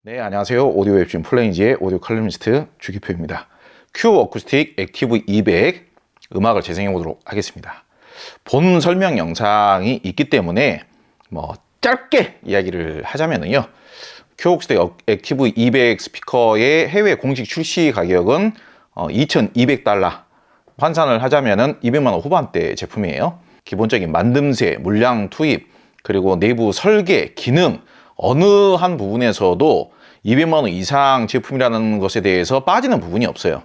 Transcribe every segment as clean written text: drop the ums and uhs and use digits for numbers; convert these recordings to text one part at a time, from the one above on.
네, 안녕하세요. 오디오 웹툰 플레인지의 오디오 칼럼니스트 주기표입니다. 큐 어쿠스틱 액티브 200 음악을 재생해 보도록 하겠습니다. 본 설명 영상이 있기 때문에 짧게 이야기를 하자면요. 큐 어쿠스틱 액티브 200 스피커의 해외 공식 출시 가격은 $2,200. 환산을 하자면은 200만 원 후반대 제품이에요. 기본적인 만듦새, 물량 투입, 그리고 내부 설계, 기능 어느 한 부분에서도 200만 원 이상 제품이라는 것에 대해서 빠지는 부분이 없어요.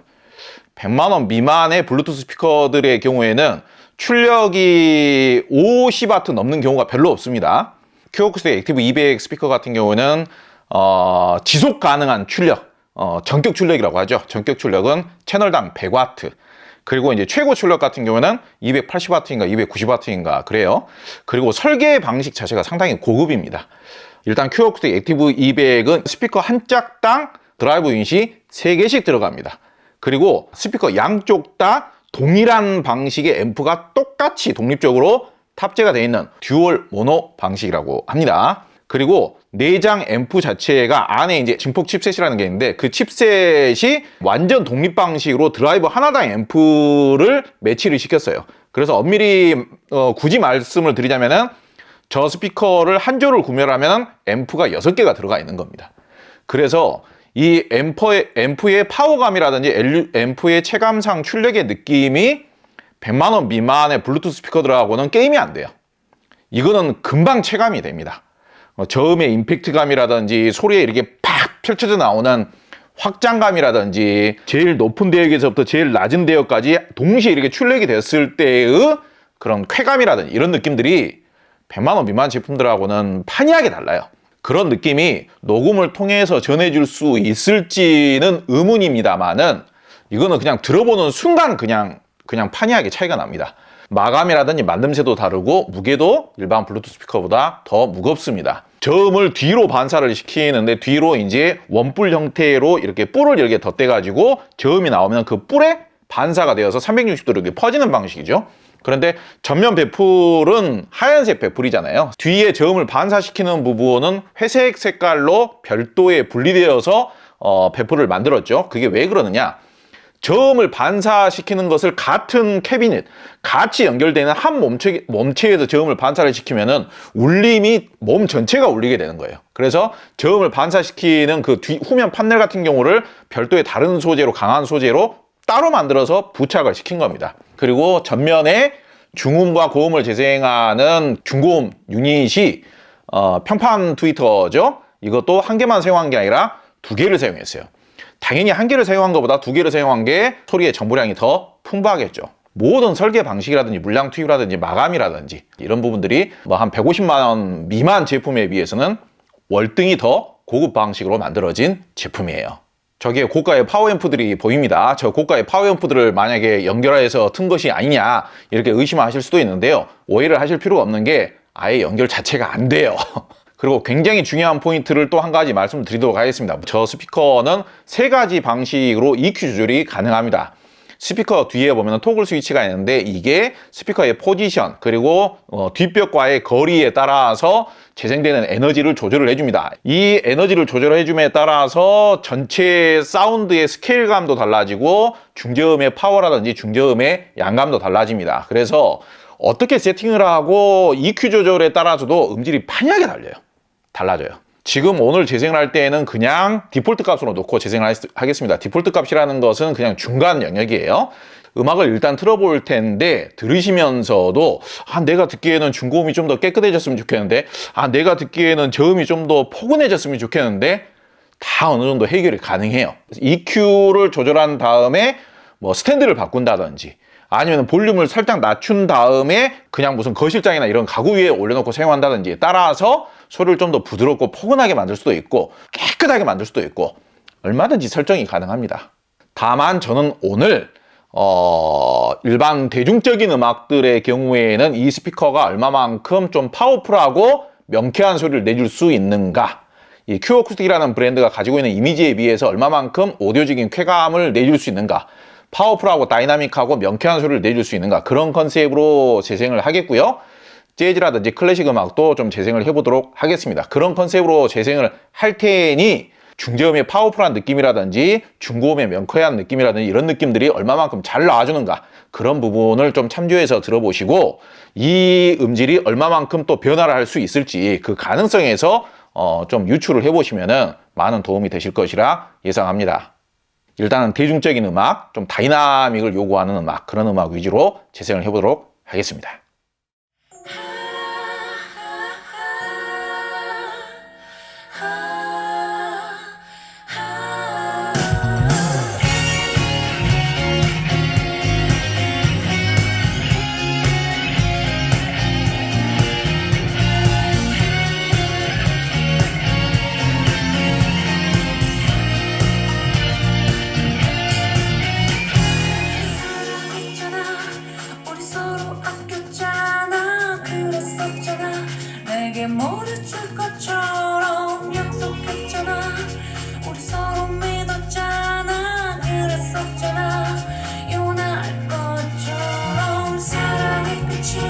100만 원 미만의 블루투스 스피커들의 경우에는 출력이 50W 넘는 경우가 별로 없습니다. 큐 어쿠스틱 액티브 200 스피커 같은 경우는 지속 가능한 출력, 전격 출력이라고 하죠. 전격 출력은 채널당 100W. 그리고 이제 최고 출력 같은 경우는 280W인가 290W인가 그래요. 그리고 설계 방식 자체가 상당히 고급입니다. 일단 큐 어쿠스틱 액티브 200은 스피커 한 짝당 드라이브 유닛이 3개씩 들어갑니다. 그리고 스피커 양쪽 다 동일한 방식의 앰프가 똑같이 독립적으로 탑재가 되어 있는 듀얼 모노 방식이라고 합니다. 그리고 내장 앰프 자체가 안에 이제 증폭 칩셋이라는 게 있는데 그 칩셋이 완전 독립 방식으로 드라이버 하나당 앰프를 매치를 시켰어요. 그래서 엄밀히 굳이 말씀을 드리자면은 저 스피커를 한 조를 구매를 하면 앰프가 6개가 들어가 있는 겁니다. 그래서 이 앰프의 파워감이라든지 앰프의 체감상 출력의 느낌이 100만 원 미만의 블루투스 스피커들하고는 게임이 안 돼요. 이거는 금방 체감이 됩니다. 저음의 임팩트감이라든지 소리에 이렇게 팍 펼쳐져 나오는 확장감이라든지 제일 높은 대역에서부터 제일 낮은 대역까지 동시에 이렇게 출력이 됐을 때의 그런 쾌감이라든지 이런 느낌들이 100만 원 미만 제품들하고는 판이하게 달라요. 그런 느낌이 녹음을 통해서 전해줄 수 있을지는 의문입니다만은 이거는 그냥 들어보는 순간 그냥 판이하게 차이가 납니다. 마감이라든지 만듦새도 다르고 무게도 일반 블루투스 스피커보다 더 무겁습니다. 저음을 뒤로 반사를 시키는데 뒤로 이제 원뿔 형태로 이렇게 뿔을 이렇게 덧대가지고 저음이 나오면 그 뿔에 반사가 되어서 360도로 이렇게 퍼지는 방식이죠. 그런데 전면 배풀은 하얀색 배풀이잖아요. 뒤에 저음을 반사시키는 부분은 회색 색깔로 별도의 분리되어서 배풀을 만들었죠. 그게 왜 그러느냐? 저음을 반사시키는 것을 같은 캐비닛, 같이 연결되는 한 몸체에서 저음을 반사를 시키면은 울림이 몸 전체가 울리게 되는 거예요. 그래서 저음을 반사시키는 그 후면 판넬 같은 경우를 별도의 다른 소재로, 강한 소재로 따로 만들어서 부착을 시킨 겁니다. 그리고 전면에 중음과 고음을 재생하는 중고음 유닛이 평판 트위터죠. 이것도 한 개만 사용한 게 아니라 2개를 사용했어요. 당연히 한 개를 사용한 것보다 2개를 사용한 게 소리의 정보량이 더 풍부하겠죠. 모든 설계 방식이라든지 물량 투입이라든지 마감이라든지 이런 부분들이 한 150만 원 미만 제품에 비해서는 월등히 더 고급 방식으로 만들어진 제품이에요. 저기에 고가의 파워앰프들이 보입니다. 저 고가의 파워앰프들을 만약에 연결해서 튼 것이 아니냐 이렇게 의심하실 수도 있는데요. 오해를 하실 필요가 없는 게 아예 연결 자체가 안 돼요. 그리고 굉장히 중요한 포인트를 또 한 가지 말씀을 드리도록 하겠습니다. 저 스피커는 3가지 방식으로 EQ 조절이 가능합니다. 스피커 뒤에 보면 토글 스위치가 있는데 이게 스피커의 포지션 그리고 뒷벽과의 거리에 따라서 재생되는 에너지를 조절을 해줍니다. 이 에너지를 조절해줌에 따라서 전체 사운드의 스케일감도 달라지고 중저음의 파워라든지 중저음의 양감도 달라집니다. 그래서 어떻게 세팅을 하고 EQ 조절에 따라서도 음질이 판이하게 달라져요. 지금 오늘 재생을 할 때에는 그냥 디폴트 값으로 놓고 재생을 하겠습니다. 디폴트 값이라는 것은 그냥 중간 영역이에요. 음악을 일단 틀어볼 텐데 들으시면서도 내가 듣기에는 중고음이 좀 더 깨끗해졌으면 좋겠는데 내가 듣기에는 저음이 좀 더 포근해졌으면 좋겠는데 다 어느 정도 해결이 가능해요. EQ를 조절한 다음에 스탠드를 바꾼다든지 아니면 볼륨을 살짝 낮춘 다음에 그냥 무슨 거실장이나 이런 가구 위에 올려놓고 사용한다든지 따라서 소리를 좀 더 부드럽고 포근하게 만들 수도 있고 깨끗하게 만들 수도 있고 얼마든지 설정이 가능합니다. 다만 저는 오늘 일반 대중적인 음악들의 경우에는 이 스피커가 얼마만큼 좀 파워풀하고 명쾌한 소리를 내줄 수 있는가, 이 큐 어쿠스틱이라는 브랜드가 가지고 있는 이미지에 비해서 얼마만큼 오디오적인 쾌감을 내줄 수 있는가, 파워풀하고 다이나믹하고 명쾌한 소리를 내줄 수 있는가, 그런 컨셉으로 재생을 하겠고요. 재즈라든지 클래식 음악도 좀 재생을 해보도록 하겠습니다. 그런 컨셉으로 재생을 할 테니 중저음의 파워풀한 느낌이라든지 중고음의 명쾌한 느낌이라든지 이런 느낌들이 얼마만큼 잘 나와주는가, 그런 부분을 좀 참조해서 들어보시고 이 음질이 얼마만큼 또 변화를 할 수 있을지 그 가능성에서 좀 유추를 해보시면 많은 도움이 되실 것이라 예상합니다. 일단은 대중적인 음악, 좀 다이나믹을 요구하는 음악, 그런 음악 위주로 재생을 해보도록 하겠습니다. 모두 줄 것처럼 약속했잖아. 우리 서로 믿었잖아. 그랬었잖아. 요날 것처럼 사랑의 끝이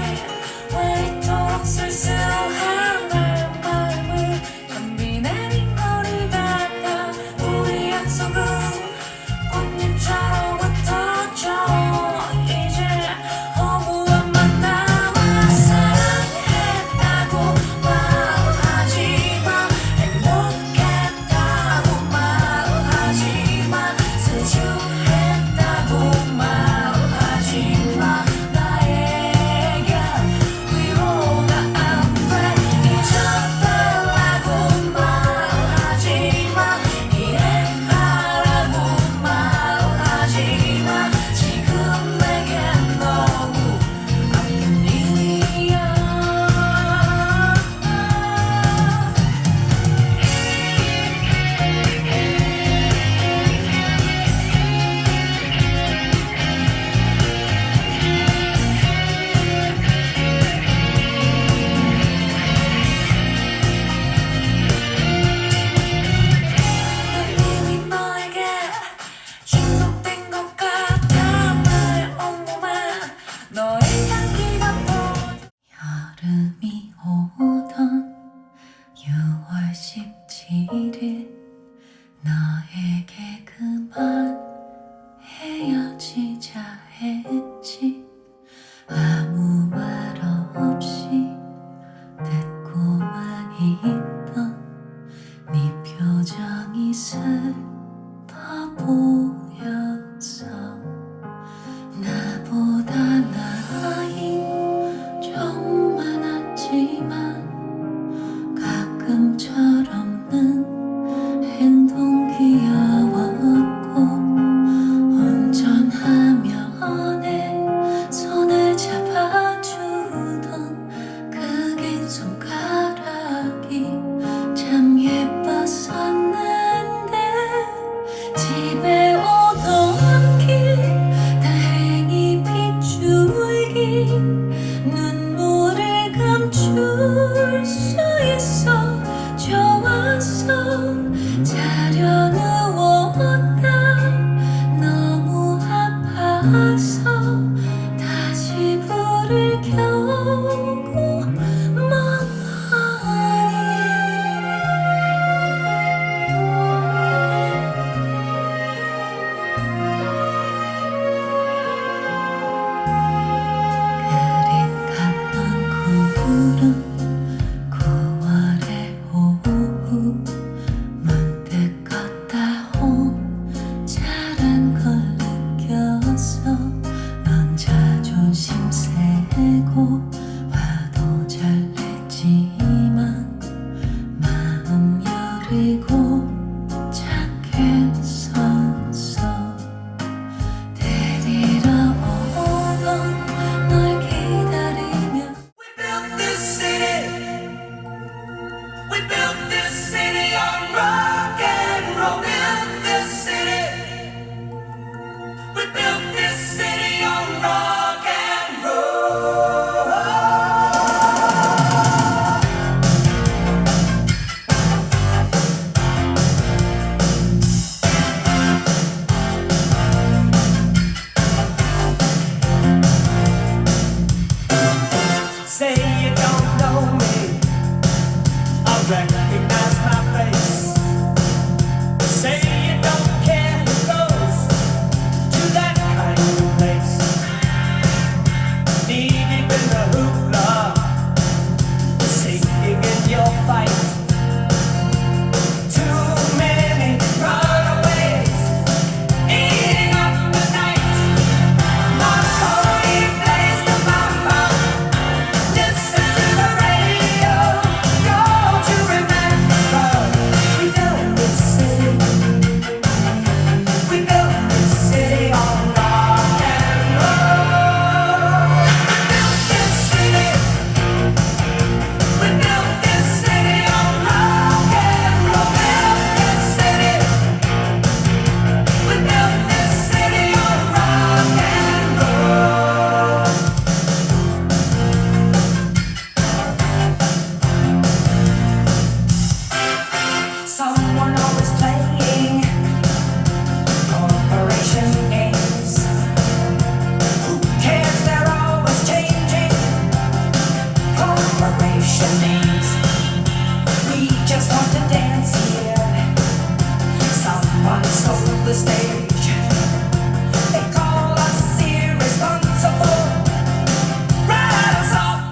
왜 이토록 쓸쓸한 나의 마음을 잠비 내린 거리 같아. 우리 약속은 꽃잎처럼 흩어져 이제 허무한 만남아. 사랑했다고 말하지마. 행복했다고 말하지마. 스주했다고 말하지마. 나에겐 위로가 안 돼. 잊어달라고 말하지마. 이해하라고 말하지마. 지금 내겐 너무 아픈 일이야. 난 이미 너에게 중독된 것 같아. 나의 온몸에 너의 향기가 퍼져. 여름이 오던 6월 17일 너에게 그만 헤어지자 했지. 아무 말 없이 듣고만 있던 네 표정이 슬퍼 보였어. 나보다 나이 좀 많았지만 가끔 철없는 행동 귀여웠고, 운전하며 내 손을 잡아주던 그 긴 손가락이 참 예뻤었는데. 집에 오던 길 다행히 빗줄기 눈물을 감출 수 있어. 좋았어. 자려 누웠다. 너무 아파서 다시 불을 켜고 그림 같던 구름 9월의 오후 문득 걷다 혼자란 걸 느꼈어. 넌 자존심 세고 화도 잘 냈지만 마음 여리고 착했었어. 데리러 오던 널 기다리며 We built this city. We built this city on rock and roll. Built this city. We built this city on rock and roll. the stage. They call us irresponsible. Write us off.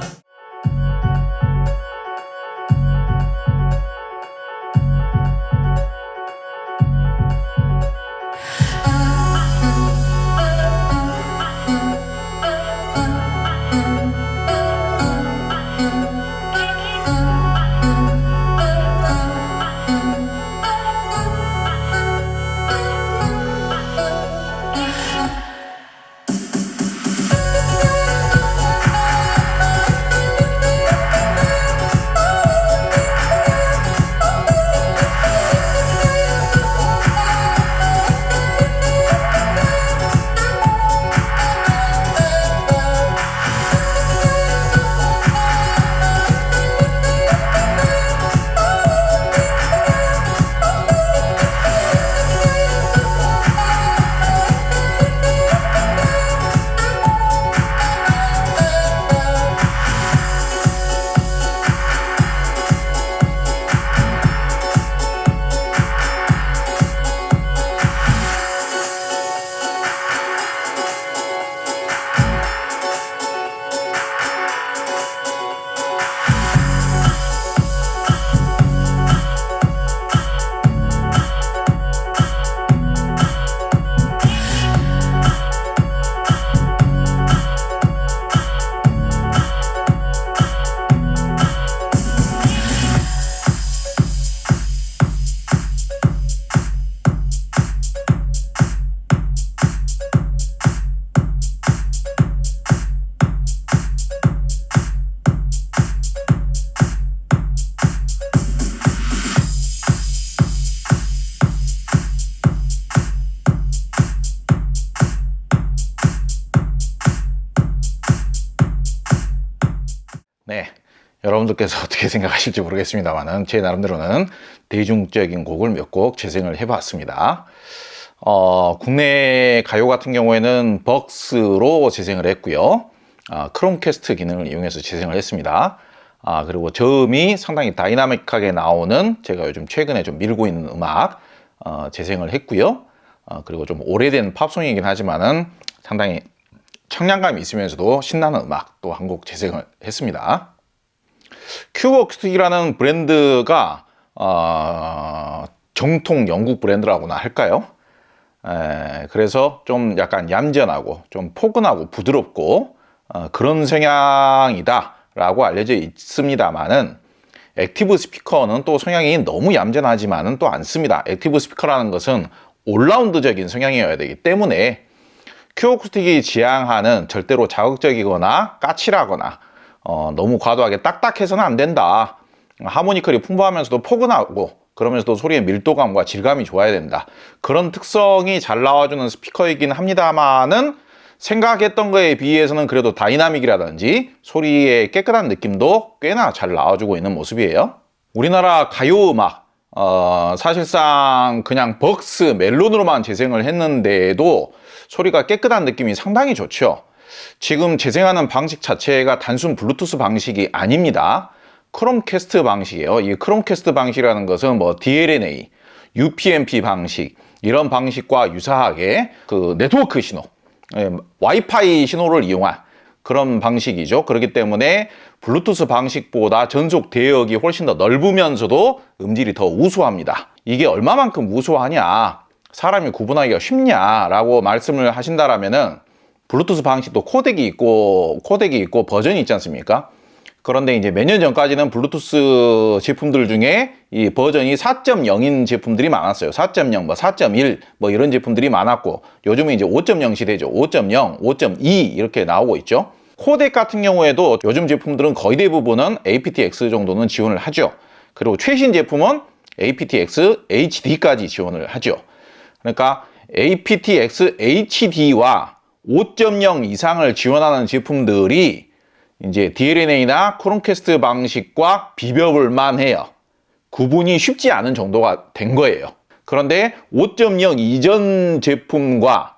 네, 여러분들께서 어떻게 생각하실지 모르겠습니다만은 제 나름대로는 대중적인 곡을 몇 곡 재생을 해봤습니다. 국내 가요 같은 경우에는 벅스로 재생을 했고요. 크롬캐스트 기능을 이용해서 재생을 했습니다. 그리고 저음이 상당히 다이나믹하게 나오는 제가 요즘 최근에 좀 밀고 있는 음악 재생을 했고요. 그리고 좀 오래된 팝송이긴 하지만은 상당히 청량감이 있으면서도 신나는 음악 또 한 곡 재생을 했습니다. 큐브 어쿠스틱이라는 브랜드가 정통 영국 브랜드라고나 할까요? 그래서 좀 약간 얌전하고 좀 포근하고 부드럽고 그런 성향이다 라고 알려져 있습니다만은 액티브 스피커는 또 성향이 너무 얌전하지만은 또 않습니다. 액티브 스피커라는 것은 올라운드적인 성향이어야 되기 때문에 큐브 어쿠스틱이 지향하는 절대로 자극적이거나 까칠하거나 너무 과도하게 딱딱해서는 안 된다. 하모니컬이 풍부하면서도 포근하고 그러면서도 소리의 밀도감과 질감이 좋아야 된다. 그런 특성이 잘 나와주는 스피커이긴 합니다만은 생각했던 거에 비해서는 그래도 다이나믹이라든지 소리의 깨끗한 느낌도 꽤나 잘 나와주고 있는 모습이에요. 우리나라 가요 음악 사실상 그냥 벅스 멜론으로만 재생을 했는데도 소리가 깨끗한 느낌이 상당히 좋죠. 지금 재생하는 방식 자체가 단순 블루투스 방식이 아닙니다. 크롬캐스트 방식이에요. 이 크롬캐스트 방식이라는 것은 뭐 DLNA, UPnP 방식 이런 방식과 유사하게 그 네트워크 신호, 와이파이 신호를 이용한 그런 방식이죠. 그렇기 때문에 블루투스 방식보다 전속 대역이 훨씬 더 넓으면서도 음질이 더 우수합니다. 이게 얼마만큼 우수하냐, 사람이 구분하기가 쉽냐라고 말씀을 하신다라면은 블루투스 방식도 코덱이 있고 버전이 있지 않습니까? 그런데 이제 몇 년 전까지는 블루투스 제품들 중에 이 버전이 4.0인 제품들이 많았어요. 4.0, 뭐 4.1, 뭐 이런 제품들이 많았고, 요즘은 이제 5.0 시대죠. 5.0, 5.2 이렇게 나오고 있죠. 코덱 같은 경우에도 요즘 제품들은 거의 대부분은 aptX 정도는 지원을 하죠. 그리고 최신 제품은 aptX HD까지 지원을 하죠. 그러니까 aptX HD와 5.0 이상을 지원하는 제품들이 이제 DLNA나 크롬캐스트 방식과 비벼볼만 해요. 구분이 쉽지 않은 정도가 된 거예요. 그런데 5.0 이전 제품과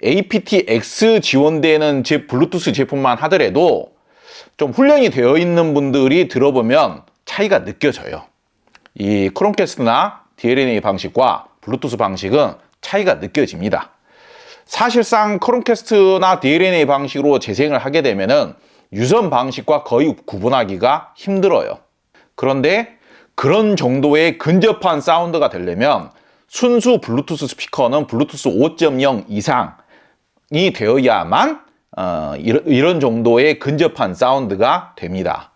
aptX 지원되는 블루투스 제품만 하더라도 좀 훈련이 되어 있는 분들이 들어보면 차이가 느껴져요. 이 크롬캐스트나 DLNA 방식과 블루투스 방식은 차이가 느껴집니다. 사실상 크롬캐스트나 DLNA 방식으로 재생을 하게 되면은 유선 방식과 거의 구분하기가 힘들어요. 그런데 그런 정도의 근접한 사운드가 되려면 순수 블루투스 스피커는 블루투스 5.0 이상이 되어야만 이런 정도의 근접한 사운드가 됩니다.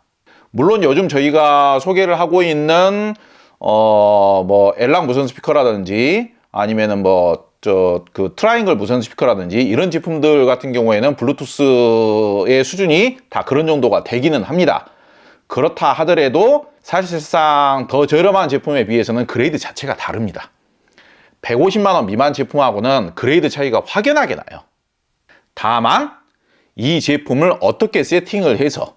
물론 요즘 저희가 소개를 하고 있는 뭐 엘랑 무선 스피커라든지 아니면은 그 트라이앵글 무선 스피커라든지 이런 제품들 같은 경우에는 블루투스의 수준이 다 그런 정도가 되기는 합니다. 그렇다 하더라도 사실상 더 저렴한 제품에 비해서는 그레이드 자체가 다릅니다. 150만 원 미만 제품하고는 그레이드 차이가 확연하게 나요. 다만 이 제품을 어떻게 세팅을 해서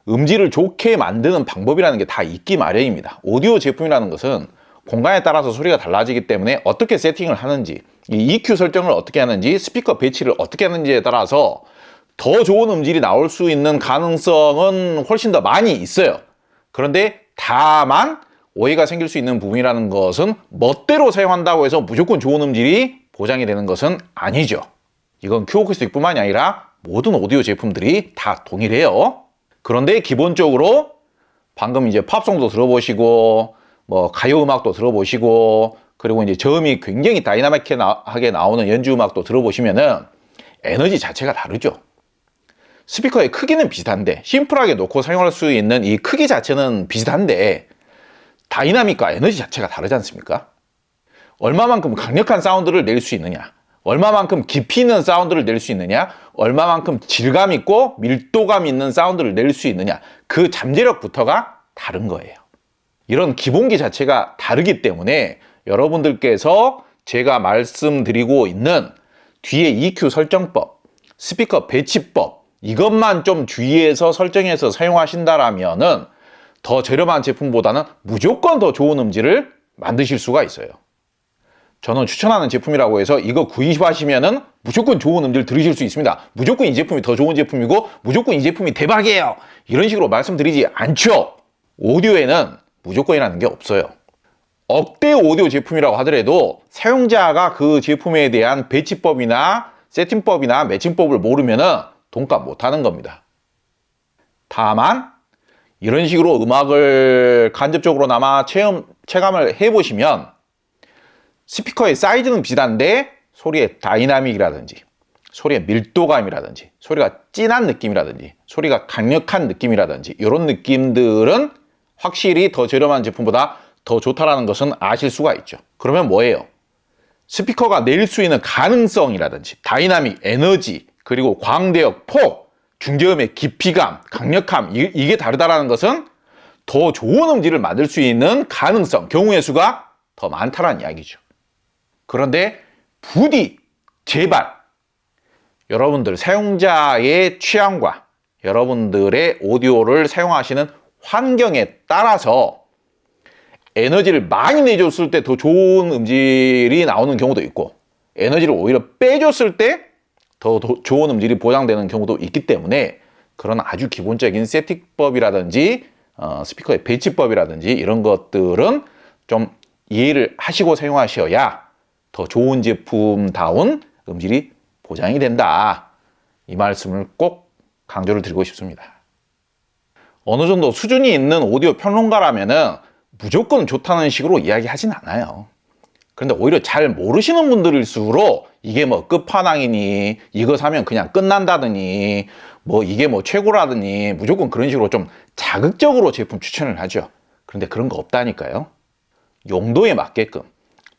음질을 좋게 만드는 방법이라는 게 다 있기 마련입니다. 오디오 제품이라는 것은 공간에 따라서 소리가 달라지기 때문에 어떻게 세팅을 하는지, 이 EQ 설정을 어떻게 하는지, 스피커 배치를 어떻게 하는지에 따라서 더 좋은 음질이 나올 수 있는 가능성은 훨씬 더 많이 있어요. 그런데 다만 오해가 생길 수 있는 부분이라는 것은 멋대로 사용한다고 해서 무조건 좋은 음질이 보장이 되는 것은 아니죠. 이건 큐어쿠스틱뿐만이 아니라 모든 오디오 제품들이 다 동일해요. 그런데 기본적으로 방금 이제 팝송도 들어보시고 뭐 가요 음악도 들어보시고 그리고 이제 저음이 굉장히 다이나믹하게 나오는 연주 음악도 들어보시면은 에너지 자체가 다르죠. 스피커의 크기는 비슷한데 심플하게 놓고 사용할 수 있는 이 크기 자체는 비슷한데 다이나믹과 에너지 자체가 다르지 않습니까? 얼마만큼 강력한 사운드를 낼 수 있느냐, 얼마만큼 깊이 있는 사운드를 낼 수 있느냐, 얼마만큼 질감 있고 밀도감 있는 사운드를 낼 수 있느냐, 그 잠재력부터가 다른 거예요. 이런 기본기 자체가 다르기 때문에 여러분들께서 제가 말씀드리고 있는 뒤에 EQ 설정법, 스피커 배치법 이것만 좀 주의해서 설정해서 사용하신다라면은 더 저렴한 제품보다는 무조건 더 좋은 음질을 만드실 수가 있어요. 저는 추천하는 제품이라고 해서 이거 구입하시면은 무조건 좋은 음질 들으실 수 있습니다. 무조건 이 제품이 더 좋은 제품이고 무조건 이 제품이 대박이에요. 이런 식으로 말씀드리지 않죠. 오디오에는 무조건이라는 게 없어요. 억대 오디오 제품이라고 하더라도 사용자가 그 제품에 대한 배치법이나 세팅법이나 매칭법을 모르면은 돈값 못하는 겁니다. 다만 이런 식으로 음악을 간접적으로나마 체감을 해보시면 스피커의 사이즈는 비슷한데 소리의 다이나믹이라든지 소리의 밀도감이라든지 소리가 진한 느낌이라든지 소리가 강력한 느낌이라든지 이런 느낌들은 확실히 더 저렴한 제품보다 더 좋다라는 것은 아실 수가 있죠. 그러면 뭐예요? 스피커가 낼 수 있는 가능성이라든지 다이나믹, 에너지, 그리고 광대역, 폭, 중저음의 깊이감, 강력함 이게 다르다라는 것은 더 좋은 음질을 만들 수 있는 가능성, 경우의 수가 더 많다라는 이야기죠. 그런데 부디 제발 여러분들 사용자의 취향과 여러분들의 오디오를 사용하시는 환경에 따라서 에너지를 많이 내줬을 때 더 좋은 음질이 나오는 경우도 있고 에너지를 오히려 빼줬을 때 더 좋은 음질이 보장되는 경우도 있기 때문에 그런 아주 기본적인 세팅법이라든지 스피커의 배치법이라든지 이런 것들은 좀 이해를 하시고 사용하셔야 더 좋은 제품다운 음질이 보장이 된다. 이 말씀을 꼭 강조를 드리고 싶습니다. 어느 정도 수준이 있는 오디오 평론가라면은 무조건 좋다는 식으로 이야기하진 않아요. 그런데 오히려 잘 모르시는 분들일수록 이게 뭐 끝판왕이니 이거 사면 그냥 끝난다더니 뭐 이게 뭐 최고라더니 무조건 그런 식으로 좀 자극적으로 제품 추천을 하죠. 그런데 그런 거 없다니까요. 용도에 맞게끔,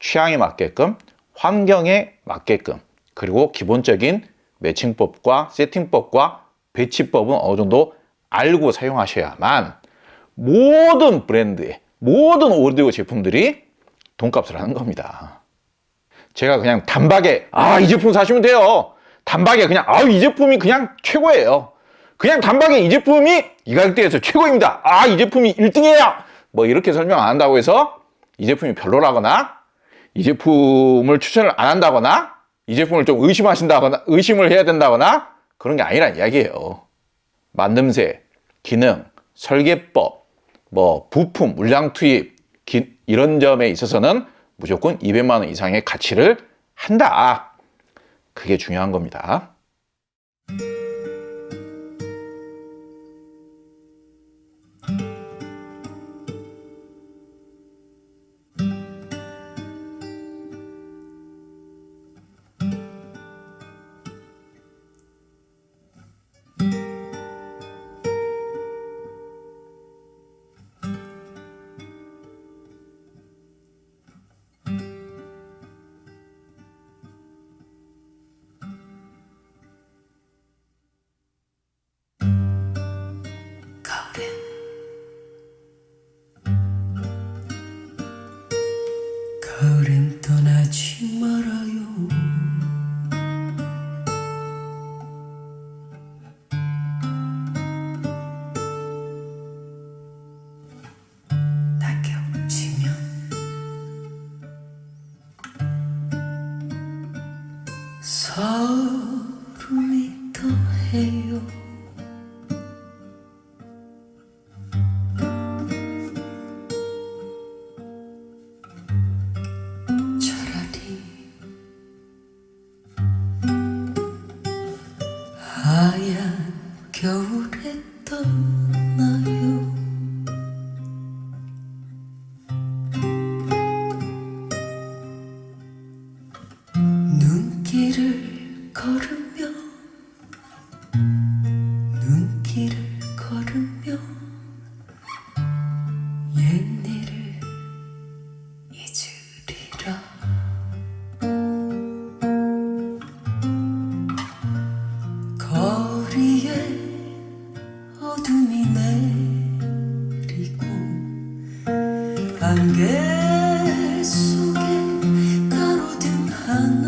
취향에 맞게끔, 환경에 맞게끔 그리고 기본적인 매칭법과 세팅법과 배치법은 어느 정도 알고 사용하셔야만 모든 브랜드의 모든 오디오 제품들이 돈값을 하는 겁니다. 제가 그냥 단박에 이 제품 사시면 돼요. 단박에 그냥 이 제품이 그냥 최고예요. 그냥 단박에 이 제품이 이 가격대에서 최고입니다. 이 제품이 1등이에요. 뭐 이렇게 설명 안 한다고 해서 이 제품이 별로라거나 이 제품을 추천을 안 한다거나 이 제품을 좀 의심하신다거나 의심을 해야 된다거나 그런 게 아니란 이야기예요. 만듦새, 기능, 설계법, 뭐 부품, 물량 투입 이런 점에 있어서는 무조건 200만 원 이상의 가치를 한다. 그게 중요한 겁니다. 가을엔 떠나지 말아요. 낙엽치면 서름이 더해요. 차라리 하얀 겨울에 떠나요. 눈길을 걸으며 눈길을 걸으며 옛일을 잊으리라. 거리에 어둠이 내리고 안개 속에 가로등 하나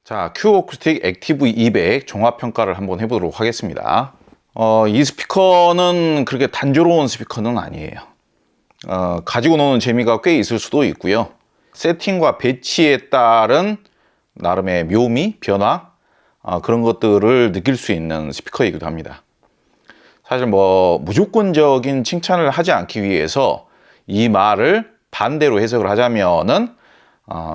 자, 큐 어쿠스틱 액티브 200 종합 평가를 한번 해보도록 하겠습니다. 이 스피커는 그렇게 단조로운 스피커는 아니에요. 가지고 노는 재미가 꽤 있을 수도 있고요. 세팅과 배치에 따른 나름의 묘미, 변화, 그런 것들을 느낄 수 있는 스피커이기도 합니다. 사실 뭐 무조건적인 칭찬을 하지 않기 위해서 이 말을 반대로 해석을 하자면은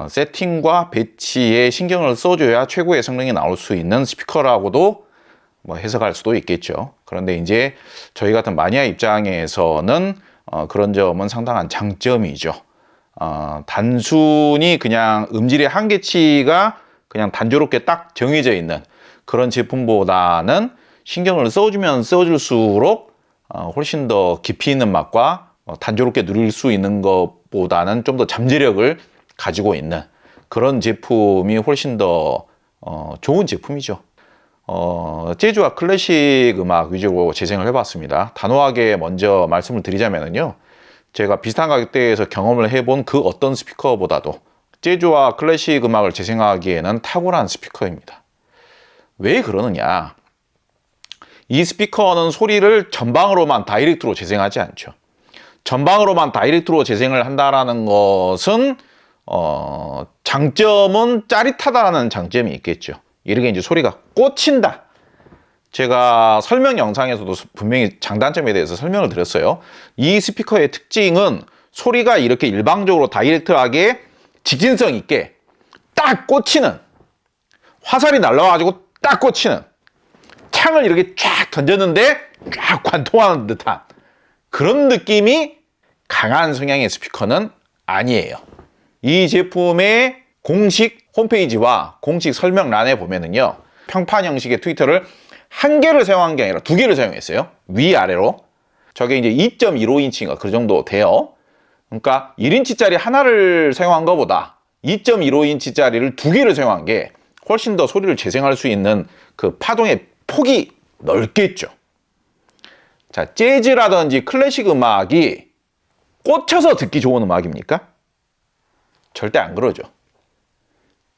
세팅과 배치에 신경을 써줘야 최고의 성능이 나올 수 있는 스피커라고도 뭐 해석할 수도 있겠죠. 그런데 이제 저희 같은 마니아 입장에서는 그런 점은 상당한 장점이죠. 단순히 그냥 음질의 한계치가 그냥 단조롭게 딱 정해져 있는 그런 제품보다는 신경을 써주면 써줄수록 훨씬 더 깊이 있는 맛과 단조롭게 누릴 수 있는 것보다는 좀 더 잠재력을 가지고 있는 그런 제품이 훨씬 더 좋은 제품이죠. 재즈와 클래식 음악 위주로 재생을 해봤습니다. 단호하게 먼저 말씀을 드리자면요, 제가 비슷한 가격대에서 경험을 해본 그 어떤 스피커보다도 재즈와 클래식 음악을 재생하기에는 탁월한 스피커입니다. 왜 그러느냐? 이 스피커는 소리를 전방으로만 다이렉트로 재생하지 않죠. 전방으로만 다이렉트로 재생을 한다는 것은 장점은 짜릿하다는 장점이 있겠죠. 이렇게 이제 소리가 꽂힌다. 제가 설명 영상에서도 분명히 장단점에 대해서 설명을 드렸어요. 이 스피커의 특징은 소리가 이렇게 일방적으로 다이렉트하게 직진성 있게 딱 꽂히는, 화살이 날라와가지고 딱 꽂히는, 창을 이렇게 쫙 던졌는데 쫙 관통하는 듯한 그런 느낌이 강한 성향의 스피커는 아니에요. 이 제품의 공식 홈페이지와 공식 설명란에 보면은요, 평판 형식의 트위터를 한 개를 사용한 게 아니라 두 개를 사용했어요. 위아래로. 저게 이제 2.15인치인가 그 정도 돼요. 그러니까 1인치짜리 하나를 사용한 것보다 2.15인치짜리를 두 개를 사용한 게 훨씬 더 소리를 재생할 수 있는 그 파동의 폭이 넓겠죠. 자, 재즈라든지 클래식 음악이 꽂혀서 듣기 좋은 음악입니까? 절대 안 그러죠.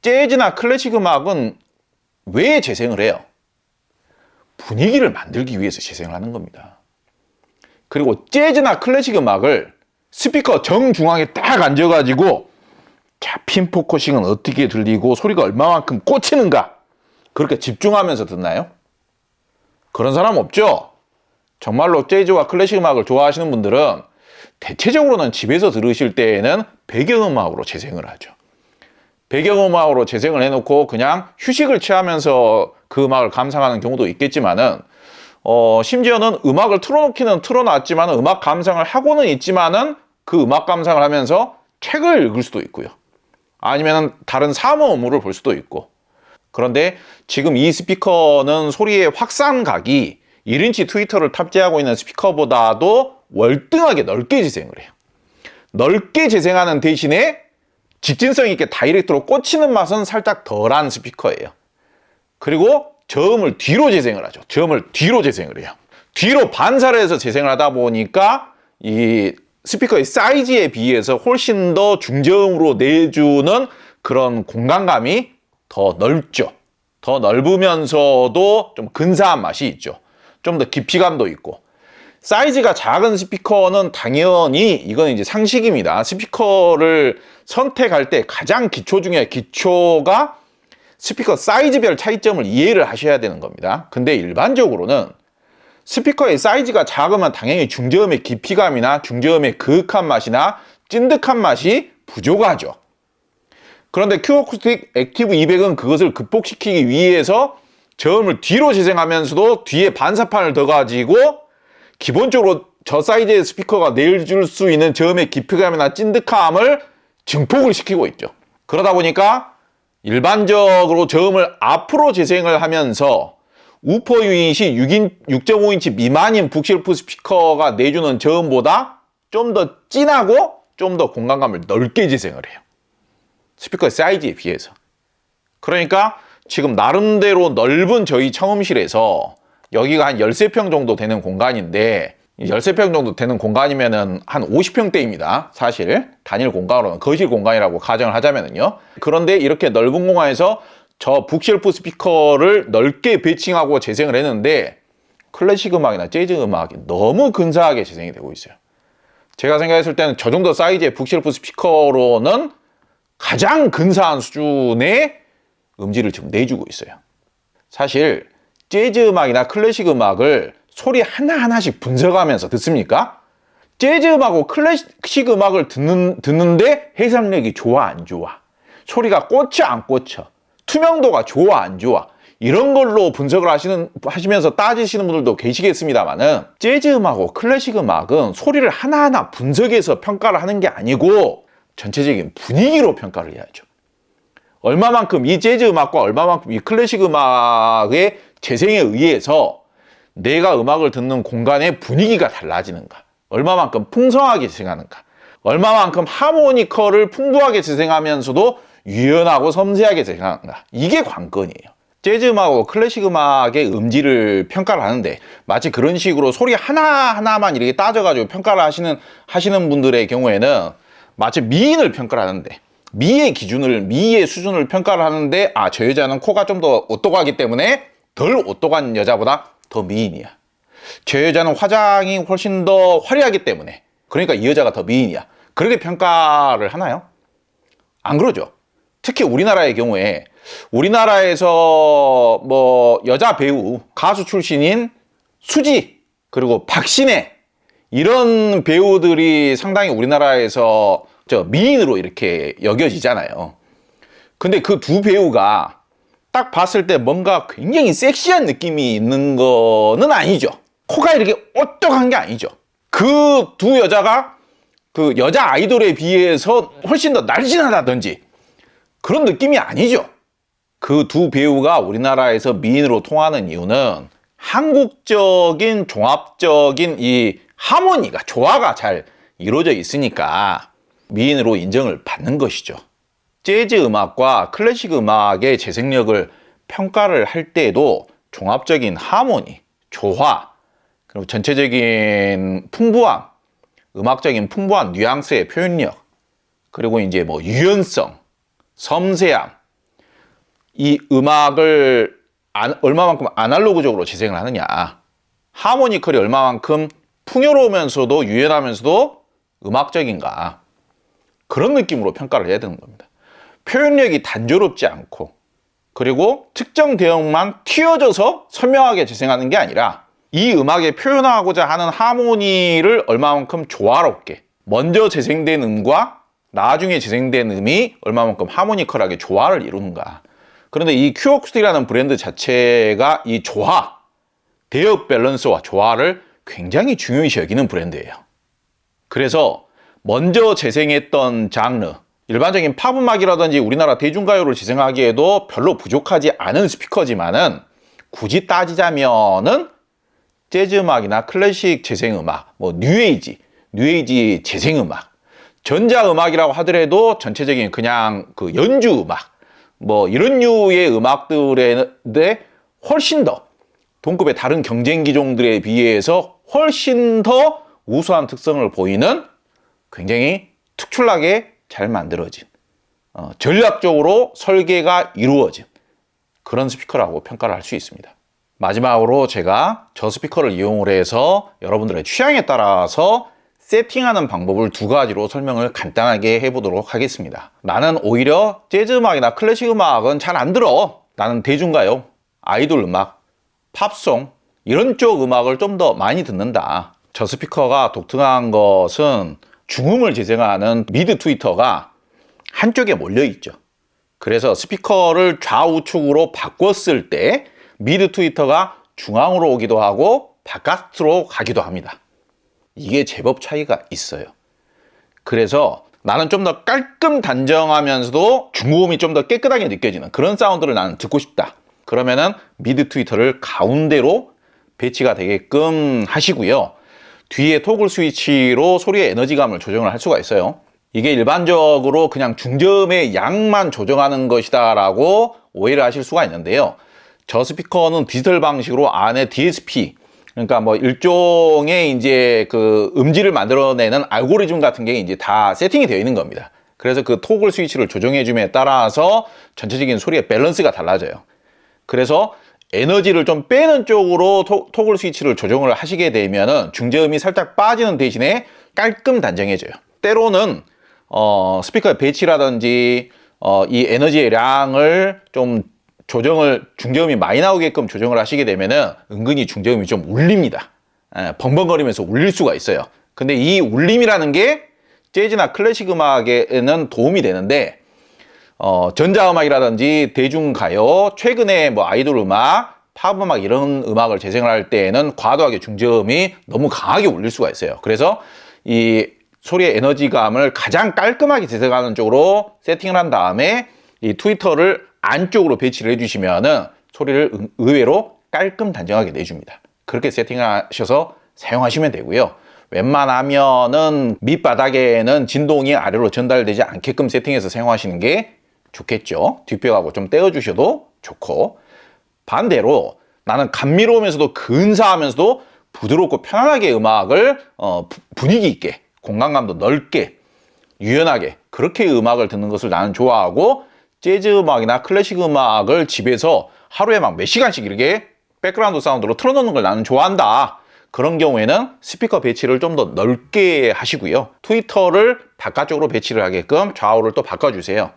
재즈나 클래식 음악은 왜 재생을 해요? 분위기를 만들기 위해서 재생을 하는 겁니다. 그리고 재즈나 클래식 음악을 스피커 정중앙에 딱 앉아가지고 자, 핀 포커싱은 어떻게 들리고 소리가 얼마만큼 꽂히는가 그렇게 집중하면서 듣나요? 그런 사람 없죠? 정말로 재즈와 클래식 음악을 좋아하시는 분들은 대체적으로는 집에서 들으실 때에는 배경음악으로 재생을 하죠. 배경음악으로 재생을 해놓고 그냥 휴식을 취하면서 그 음악을 감상하는 경우도 있겠지만은 심지어는 음악을 틀어놓기는 틀어놨지만 음악 감상을 하고는 있지만은 그 음악 감상을 하면서 책을 읽을 수도 있고요. 아니면 다른 사무 업무를 볼 수도 있고. 그런데 지금 이 스피커는 소리의 확산각이 1인치 트위터를 탑재하고 있는 스피커보다도 월등하게 넓게 재생을 해요. 넓게 재생하는 대신에 직진성 있게 다이렉트로 꽂히는 맛은 살짝 덜한 스피커예요. 그리고 저음을 뒤로 재생을 하죠. 저음을 뒤로 재생을 해요. 뒤로 반사를 해서 재생을 하다 보니까 이 스피커의 사이즈에 비해서 훨씬 더 중저음으로 내주는 그런 공간감이 더 넓죠. 더 넓으면서도 좀 근사한 맛이 있죠. 좀 더 깊이감도 있고. 사이즈가 작은 스피커는 당연히 이건 이제 상식입니다. 스피커를 선택할 때 가장 기초 중에 기초가 스피커 사이즈별 차이점을 이해를 하셔야 되는 겁니다. 근데 일반적으로는 스피커의 사이즈가 작으면 당연히 중저음의 깊이감이나 중저음의 그윽한 맛이나 찐득한 맛이 부족하죠. 그런데 큐 어쿠스틱 액티브 200은 그것을 극복시키기 위해서 저음을 뒤로 재생하면서도 뒤에 반사판을 더 가지고 기본적으로 저 사이즈의 스피커가 내줄 수 있는 저음의 깊이감이나 찐득함을 증폭을 시키고 있죠. 그러다 보니까 일반적으로 저음을 앞으로 재생을 하면서 우퍼 유닛이 6.5인치 미만인 북쉘프 스피커가 내주는 저음보다 좀 더 진하고 좀 더 공간감을 넓게 재생을 해요. 스피커의 사이즈에 비해서. 그러니까 지금 나름대로 넓은 저희 청음실에서 여기가 한 13평 정도 되는 공간인데 13평 정도 되는 공간이면은 한 50평대입니다. 사실 단일 공간으로는 거실 공간이라고 가정을 하자면은요. 그런데 이렇게 넓은 공간에서 저 북쉘프 스피커를 넓게 배칭하고 재생을 했는데 클래식 음악이나 재즈 음악이 너무 근사하게 재생이 되고 있어요. 제가 생각했을 때는 저 정도 사이즈의 북쉘프 스피커로는 가장 근사한 수준의 음질을 지금 내주고 있어요. 사실 재즈 음악이나 클래식 음악을 소리 하나하나씩 분석하면서 듣습니까? 재즈 음악하고 클래식 음악을 듣는데 해상력이 좋아 안 좋아? 소리가 꽂혀 안 꽂혀? 투명도가 좋아 안 좋아? 이런 걸로 분석을 하시면서 따지시는 분들도 계시겠습니다만은 재즈 음악하고 클래식 음악은 소리를 하나하나 분석해서 평가를 하는 게 아니고 전체적인 분위기로 평가를 해야죠. 얼마만큼 이 재즈 음악과 얼마만큼 이 클래식 음악의 재생에 의해서 내가 음악을 듣는 공간의 분위기가 달라지는가, 얼마만큼 풍성하게 재생하는가, 얼마만큼 하모니커를 풍부하게 재생하면서도 유연하고 섬세하게 재생하는가, 이게 관건이에요. 재즈 음악하고 클래식 음악의 음질을 평가를 하는데 마치 그런 식으로 소리 하나하나만 이렇게 따져가지고 평가를 하시는 분들의 경우에는 마치 미인을 평가를 하는데 미의 수준을 평가를 하는데 저 여자는 코가 좀 더 오똑하기 때문에 덜 오똑한 여자보다 더 미인이야. 저 여자는 화장이 훨씬 더 화려하기 때문에 그러니까 이 여자가 더 미인이야. 그렇게 평가를 하나요? 안 그러죠. 특히 우리나라의 경우에 우리나라에서 뭐 여자 배우, 가수 출신인 수지 그리고 박신혜 이런 배우들이 상당히 우리나라에서 미인으로 이렇게 여겨지잖아요. 근데 그 두 배우가 딱 봤을 때 뭔가 굉장히 섹시한 느낌이 있는 거는 아니죠. 코가 이렇게 오똑한 게 아니죠. 그 두 여자가 그 여자 아이돌에 비해서 훨씬 더 날씬하다든지 그런 느낌이 아니죠. 그 두 배우가 우리나라에서 미인으로 통하는 이유는 한국적인 종합적인 이 하모니가 조화가 잘 이루어져 있으니까 미인으로 인정을 받는 것이죠. 재즈 음악과 클래식 음악의 재생력을 평가를 할 때에도 종합적인 하모니, 조화, 그리고 전체적인 풍부함, 음악적인 풍부한 뉘앙스의 표현력, 그리고 이제 뭐 유연성, 섬세함, 이 음악을 얼마만큼 아날로그적으로 재생을 하느냐, 하모니컬이 얼마만큼 풍요로우면서도 유연하면서도 음악적인가, 그런 느낌으로 평가를 해야 되는 겁니다. 표현력이 단조롭지 않고, 그리고 특정 대역만 튀어져서 선명하게 재생하는 게 아니라 이 음악에 표현하고자 하는 하모니를 얼마만큼 조화롭게, 먼저 재생된 음과 나중에 재생된 음이 얼마만큼 하모니컬하게 조화를 이루는가. 그런데 이 큐어쿠스틱이라는 브랜드 자체가 이 조화, 대역 밸런스와 조화를 굉장히 중요시 여기는 브랜드예요. 그래서 먼저 재생했던 장르, 일반적인 팝 음악이라든지 우리나라 대중가요를 재생하기에도 별로 부족하지 않은 스피커지만은 굳이 따지자면은 재즈 음악이나 클래식 재생 음악, 뭐 뉴에이지 재생 음악, 전자 음악이라고 하더라도 전체적인 그냥 그 연주 음악, 뭐 이런 류의 음악들에 훨씬 더 동급의 다른 경쟁 기종들에 비해서 훨씬 더 우수한 특성을 보이는 굉장히 특출나게 잘 만들어진, 전략적으로 설계가 이루어진 그런 스피커라고 평가를 할 수 있습니다. 마지막으로 제가 저 스피커를 이용을 해서 여러분들의 취향에 따라서 세팅하는 방법을 두 가지로 설명을 간단하게 해보도록 하겠습니다. 나는 오히려 재즈 음악이나 클래식 음악은 잘 안 들어. 나는 대중가요, 아이돌 음악, 팝송 이런 쪽 음악을 좀 더 많이 듣는다. 저 스피커가 독특한 것은 중음을 재생하는 미드 트위터가 한쪽에 몰려 있죠. 그래서 스피커를 좌우측으로 바꿨을 때 미드 트위터가 중앙으로 오기도 하고 바깥으로 가기도 합니다. 이게 제법 차이가 있어요. 그래서 나는 좀 더 깔끔 단정하면서도 중고음이 좀 더 깨끗하게 느껴지는 그런 사운드를 나는 듣고 싶다. 그러면은 미드 트위터를 가운데로 배치가 되게끔 하시고요. 뒤에 토글 스위치로 소리의 에너지감을 조정을 할 수가 있어요. 이게 일반적으로 그냥 중저음의 양만 조정하는 것이다 라고 오해를 하실 수가 있는데요. 저 스피커는 디지털 방식으로 안에 DSP, 그러니까 뭐 일종의 이제 그 음질을 만들어내는 알고리즘 같은 게 이제 다 세팅이 되어 있는 겁니다. 그래서 그 토글 스위치를 조정해줌에 따라서 전체적인 소리의 밸런스가 달라져요. 그래서 에너지를 좀 빼는 쪽으로 토글 스위치를 조정을 하시게 되면은 중저음이 살짝 빠지는 대신에 깔끔 단정해져요. 때로는 스피커의 배치라든지 이 에너지의 량을 좀 조정을, 중저음이 많이 나오게끔 조정을 하시게 되면은 은근히 중저음이 좀 울립니다. 벙벙거리면서 울릴 수가 있어요. 근데 이 울림이라는 게 재즈나 클래식 음악에는 도움이 되는데 전자음악이라든지 대중가요, 최근에 뭐 아이돌 음악, 팝 음악 이런 음악을 재생을 할 때에는 과도하게 중저음이 너무 강하게 울릴 수가 있어요. 그래서 이 소리의 에너지감을 가장 깔끔하게 재생하는 쪽으로 세팅을 한 다음에 이 트위터를 안쪽으로 배치를 해주시면은 소리를 의외로 깔끔 단정하게 내줍니다. 그렇게 세팅하셔서 사용하시면 되고요. 웬만하면은 밑바닥에는 진동이 아래로 전달되지 않게끔 세팅해서 사용하시는 게 좋겠죠. 뒷벽하고 좀 떼어주셔도 좋고, 반대로 나는 감미로우면서도 근사하면서도 부드럽고 편안하게 음악을 분위기 있게, 공간감도 넓게, 유연하게 그렇게 음악을 듣는 것을 나는 좋아하고, 재즈 음악이나 클래식 음악을 집에서 하루에 막 몇 시간씩 이렇게 백그라운드 사운드로 틀어놓는 걸 나는 좋아한다. 그런 경우에는 스피커 배치를 좀 더 넓게 하시고요. 트위터를 바깥쪽으로 배치를 하게끔 좌우를 또 바꿔주세요.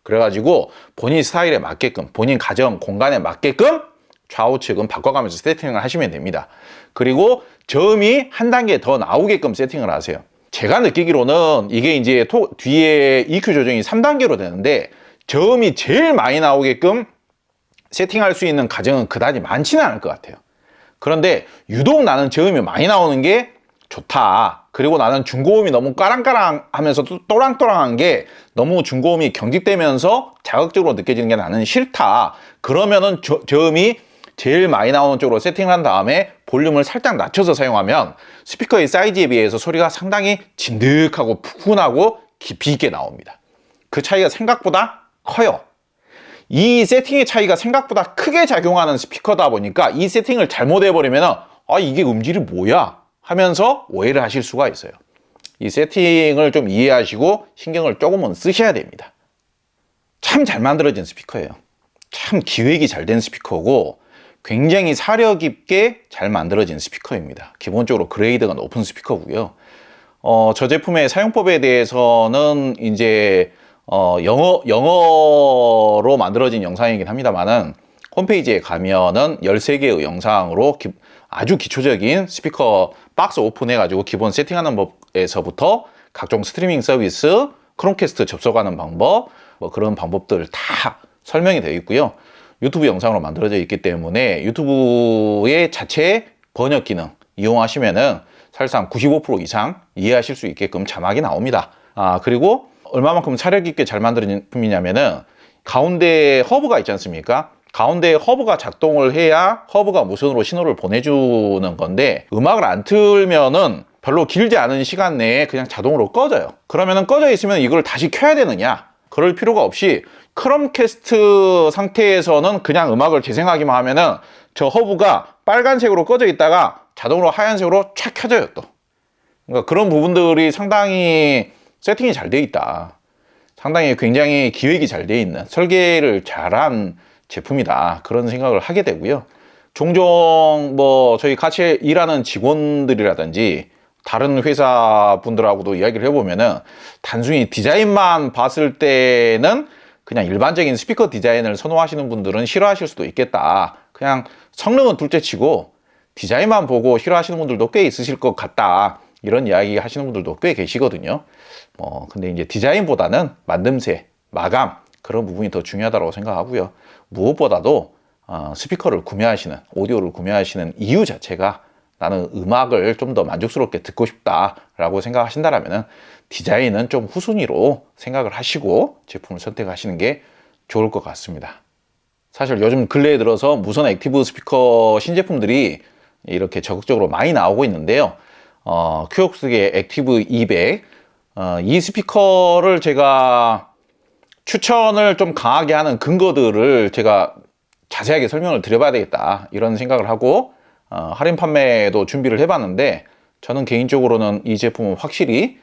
그래가지고 본인 스타일에 맞게끔, 본인 가정 공간에 맞게끔 좌우측은 바꿔가면서 세팅을 하시면 됩니다. 그리고 저음이 한 단계 더 나오게끔 세팅을 하세요. 제가 느끼기로는 이게 이제 뒤에 EQ 조정이 3단계로 되는데 저음이 제일 많이 나오게끔 세팅할 수 있는 가정은 그다지 많지는 않을 것 같아요. 그런데 유독 나는 저음이 많이 나오는 게 좋다. 그리고 나는 중고음이 너무 까랑까랑 하면서도 또랑또랑한 게 너무 중고음이 경직되면서 자극적으로 느껴지는 게 나는 싫다. 그러면은 저음이 제일 많이 나오는 쪽으로 세팅을 한 다음에 볼륨을 살짝 낮춰서 사용하면 스피커의 사이즈에 비해서 소리가 상당히 진득하고 푸근하고 깊이 있게 나옵니다. 그 차이가 생각보다 커요. 이 세팅의 차이가 생각보다 크게 작용하는 스피커다 보니까 이 세팅을 잘못해버리면 이게 음질이 뭐야? 하면서 오해를 하실 수가 있어요. 이 세팅을 좀 이해하시고 신경을 조금은 쓰셔야 됩니다. 참 잘 만들어진 스피커예요. 참 기획이 잘 된 스피커고 굉장히 사려 깊게 잘 만들어진 스피커입니다. 기본적으로 그레이드가 높은 스피커고요. 저 제품의 사용법에 대해서는 이제 영어로 만들어진 영상이긴 합니다만은 홈페이지에 가면은 13개의 영상으로 아주 기초적인 스피커 박스 오픈해 가지고 기본 세팅하는 법에서부터 각종 스트리밍 서비스, 크롬캐스트 접속하는 방법, 뭐 그런 방법들 다 설명이 되어 있고요. 유튜브 영상으로 만들어져 있기 때문에 유튜브의 자체 번역 기능 이용하시면은 사실상 95% 이상 이해하실 수 있게끔 자막이 나옵니다. 그리고 얼마만큼 사력 있게 잘 만들어진 제품이냐면은 가운데 허브가 있지 않습니까? 가운데 허브가 작동을 해야 허브가 무선으로 신호를 보내주는 건데 음악을 안 틀면은 별로 길지 않은 시간 내에 그냥 자동으로 꺼져요. 그러면은 꺼져 있으면 이걸 다시 켜야 되느냐? 그럴 필요가 없이 크롬캐스트 상태에서는 그냥 음악을 재생하기만 하면은 저 허브가 빨간색으로 꺼져 있다가 자동으로 하얀색으로 촥 켜져요 또. 그러니까 그런 부분들이 상당히 세팅이 잘 돼 있다. 상당히 굉장히 기획이 잘 돼 있는 설계를 잘한 제품이다. 그런 생각을 하게 되고요. 종종 뭐 저희 같이 일하는 직원들이라든지 다른 회사 분들하고도 이야기를 해보면은 단순히 디자인만 봤을 때는 그냥 일반적인 스피커 디자인을 선호하시는 분들은 싫어하실 수도 있겠다. 그냥 성능은 둘째 치고 디자인만 보고 싫어하시는 분들도 꽤 있으실 것 같다. 이런 이야기 하시는 분들도 꽤 계시거든요. 근데 이제 디자인보다는 만듦새, 마감 그런 부분이 더 중요하다고 생각하고요. 무엇보다도 스피커를 구매하시는, 오디오를 구매하시는 이유 자체가 나는 음악을 좀 더 만족스럽게 듣고 싶다라고 생각하신다라면 디자인은 좀 후순위로 생각을 하시고 제품을 선택하시는 게 좋을 것 같습니다. 사실 요즘 근래에 들어서 무선 액티브 스피커 신제품들이 이렇게 적극적으로 많이 나오고 있는데요. 큐옥스의 액티브 200 이 스피커를 제가 추천을 좀 강하게 하는 근거들을 제가 자세하게 설명을 드려봐야 되겠다 이런 생각을 하고 할인 판매도 준비를 해봤는데 저는 개인적으로는 이 제품은 확실히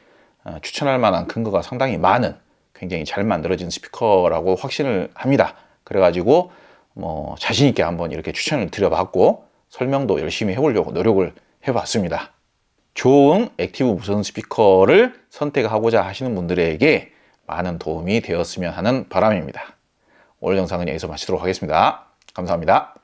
추천할 만한 근거가 상당히 많은 굉장히 잘 만들어진 스피커라고 확신을 합니다. 그래가지고 뭐 자신 있게 한번 이렇게 추천을 드려봤고 설명도 열심히 해보려고 노력을 해봤습니다. 좋은 액티브 무선 스피커를 선택하고자 하시는 분들에게 많은 도움이 되었으면 하는 바람입니다. 오늘 영상은 여기서 마치도록 하겠습니다. 감사합니다.